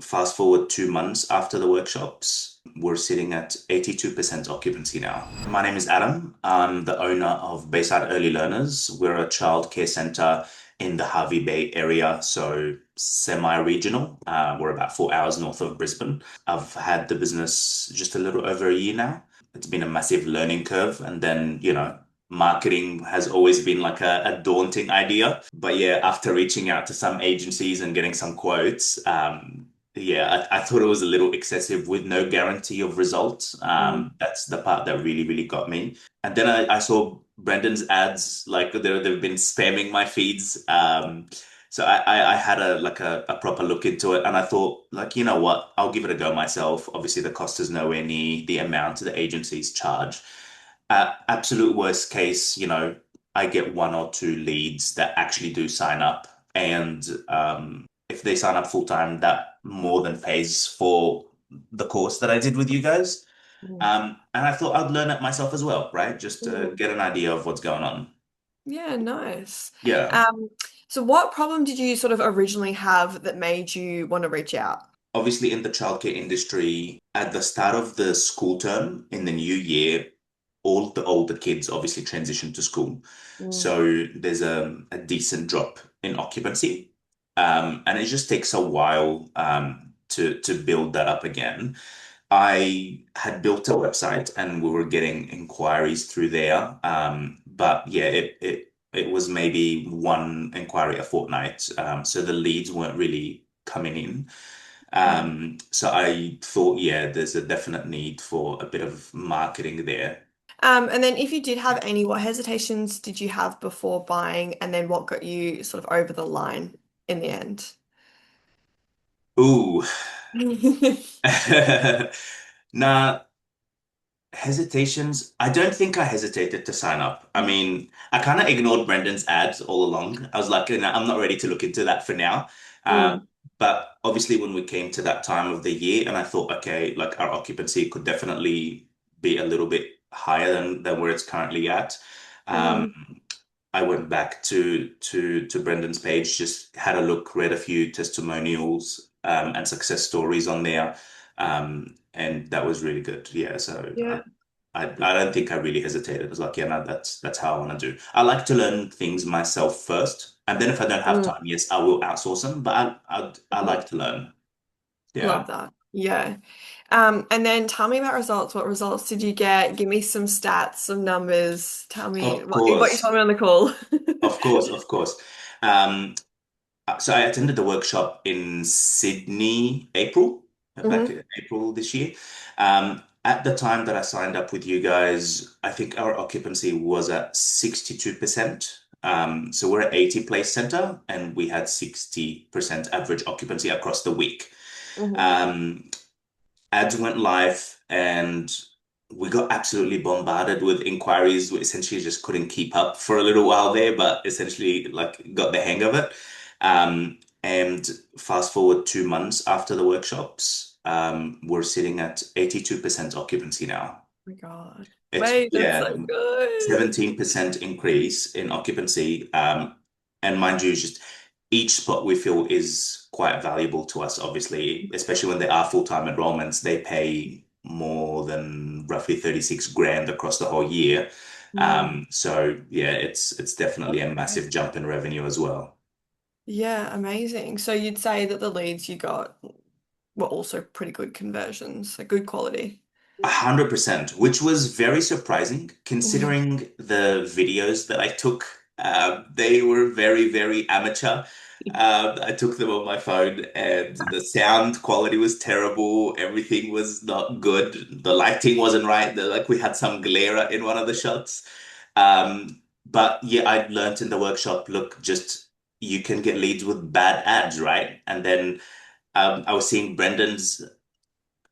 fast forward 2 months after the workshops, we're sitting at 82% occupancy now. My name is Adam. I'm the owner of Bayside Early Learners. We're a childcare center in the Harvey Bay area, so semi-regional. We're about 4 hours north of Brisbane. I've had the business just a little over a year now. It's been a massive learning curve, and then, marketing has always been like a daunting idea. But yeah, after reaching out to some agencies and getting some quotes, yeah, I thought it was a little excessive with no guarantee of results. Mm. That's the part that really, really got me. And then I saw Brendan's ads, like they've been spamming my feeds. So I had a proper look into it, and I thought, like, you know what, I'll give it a go myself. Obviously, the cost is nowhere near the amount the agencies charge. Absolute worst case, I get one or two leads that actually do sign up, and if they sign up full time, that more than pays for the course that I did with you guys. Mm. And I thought I'd learn it myself as well, right? Just to Mm. get an idea of what's going on. Yeah, nice. Yeah. Um, so what problem did you sort of originally have that made you want to reach out? Obviously, in the childcare industry, at the start of the school term in the new year, all the older kids obviously transition to school. Mm. So there's a decent drop in occupancy. And it just takes a while to build that up again. I had built a website and we were getting inquiries through there. But yeah, it was maybe one inquiry a fortnight. So the leads weren't really coming in. Mm. So I thought, yeah, there's a definite need for a bit of marketing there. And then if you did have any, what hesitations did you have before buying, and then what got you sort of over the line in the end? Ooh. Nah, hesitations. I don't think I hesitated to sign up. I mean, I kind of ignored Brendan's ads all along. I was like, I'm not ready to look into that for now. Mm. But obviously, when we came to that time of the year, and I thought, okay, like our occupancy could definitely be a little bit higher than where it's currently at. Mm. Um, I went back to Brendan's page, just had a look, read a few testimonials and success stories on there, and that was really good. Yeah, so Yeah. I don't think I really hesitated. I was like, yeah, no, that's how I want to do. I like to learn things myself first, and then if I don't have Mm. time, yes, I will outsource them. But I Mhm. like to learn. Yeah, Love that. Yeah. And then tell me about results. What results did you get? Give me some stats, some numbers. Tell me of what you course, told me on the call. of course, of course. Um, so I attended the workshop in Sydney, back Hmm. in April this year. At the time that I signed up with you guys, I think our occupancy was at 62%. So we're at 80 place center and we had 60% average occupancy across the week. Hmm. Um, Ads went live and we got absolutely bombarded with inquiries. We essentially just couldn't keep up for a little while there, but essentially like got the hang of it. And fast forward 2 months after the workshops, we're sitting at 82% occupancy now. Oh my God. It's, Wait, that's yeah, so good. 17% increase in occupancy. And mind you, just each spot we feel is quite valuable to us, obviously, especially when they are full-time enrollments. They pay more than roughly 36 grand across the whole year. Mm. So yeah, it's definitely That's a great. massive jump in revenue as well. Yeah, amazing. So you'd say that the leads you got were also pretty good conversions, like good quality. 100%, which was very surprising Mhm. considering the videos that I took. They were very, very amateur. I took them on my phone and the sound quality was terrible. Everything was not good. The lighting wasn't right. Like we had some glare in one of the shots. But yeah, I learned in the workshop, look, just you can get leads with bad ads, right? And then I was seeing Brendan's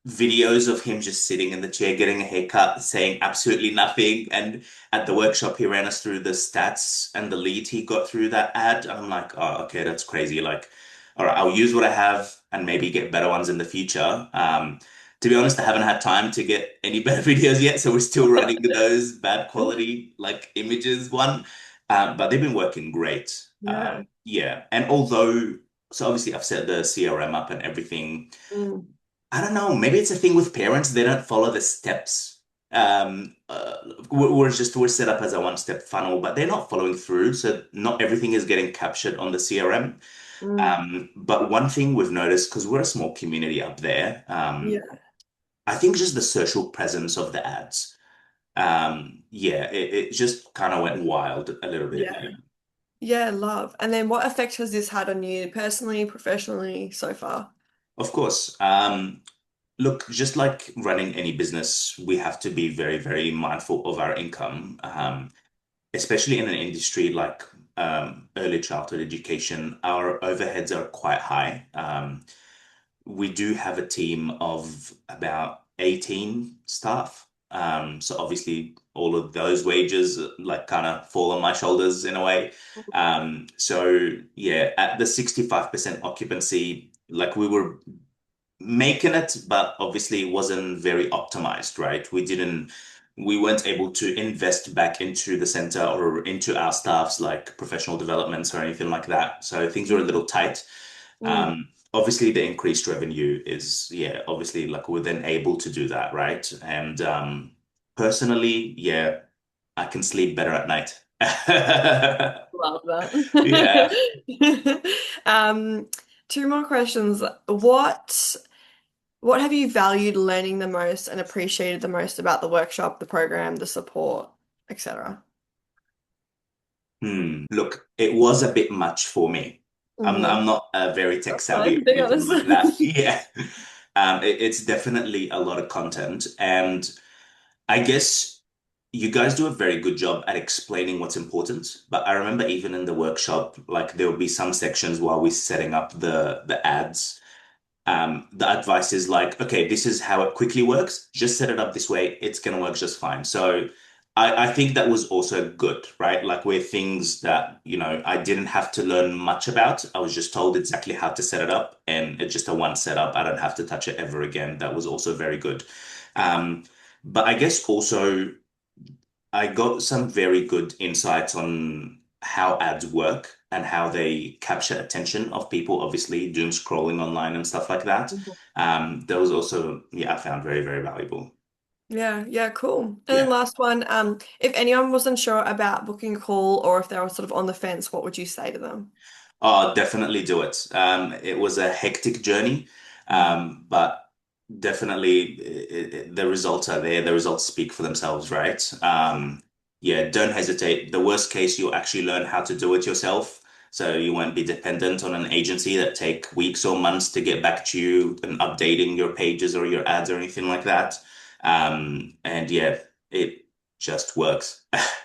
videos of him just sitting in the chair getting a haircut, saying absolutely nothing. And at the workshop, he ran us through the stats and the lead he got through that ad. And I'm like, oh, okay, that's crazy. Like, all right, I'll use what I have and maybe get better ones in the future. To be honest, I haven't had time to get any better videos yet, so we're still running those bad quality like images one. But they've been working great. Yeah. Yeah, and although So obviously I've set the CRM up and everything. Mm, I don't know. Maybe it's a thing with parents. They don't follow the steps. We're set up as a one-step funnel, but they're not following through. So not everything is getting captured on the CRM. mm, But one thing we've noticed, because we're a small community up there, yeah, I think just the social presence of the ads. Yeah, it just kind of went wild a little bit. yeah, yeah, love. And then what effect has this had on you personally, professionally so far? Of course. Look, just like running any business, we have to be very, very mindful of our income, especially in an industry like early childhood education. Our overheads are quite high. We do have a team of about 18 staff. So obviously all of those wages like kind of fall on my shoulders in a way. So yeah, at the 65% occupancy, like we were making it, but obviously it wasn't very optimized, right? We weren't able to invest back into the center or into our staffs like professional developments or anything like that. So things were a little tight. Mm, Obviously the increased revenue is, yeah, obviously like we're then able to do that, right? And personally, yeah, I can sleep better at night. love Yeah. that. Two more questions. What have you valued learning the most and appreciated the most about the workshop, the program, the support, etc.? Look, it was a bit much for me. I'm Mm-hmm. not very tech That's savvy fine. or Be anything honest. like that. Yeah. It's definitely a lot of content. And I guess you guys do a very good job at explaining what's important. But I remember even in the workshop, like there would be some sections while we're setting up the ads. The advice is like, okay, this is how it quickly works. Just set it up this way. It's going to work just fine. So I think that was also good, right? Like where things that, I didn't have to learn much about. I was just told exactly how to set it up and it's just a one setup. I don't have to touch it ever again. That was also very good. Um, but I guess also I got some very good insights on how ads work and how they capture attention of people, obviously doom scrolling online and stuff like that. That was also, yeah, I found very, very valuable. Yeah, yeah, cool. And then Yeah. last one, if anyone wasn't sure about booking a call or if they were sort of on the fence, what would you say to them? Oh, definitely do it. It was a hectic journey, Mm. but definitely the results are there. The results speak for themselves, right? Yeah, don't hesitate. The worst case, you'll actually learn how to do it yourself. So you won't be dependent on an agency that take weeks or months to get back to you and updating your pages or your ads or anything like that. And yeah, it just works.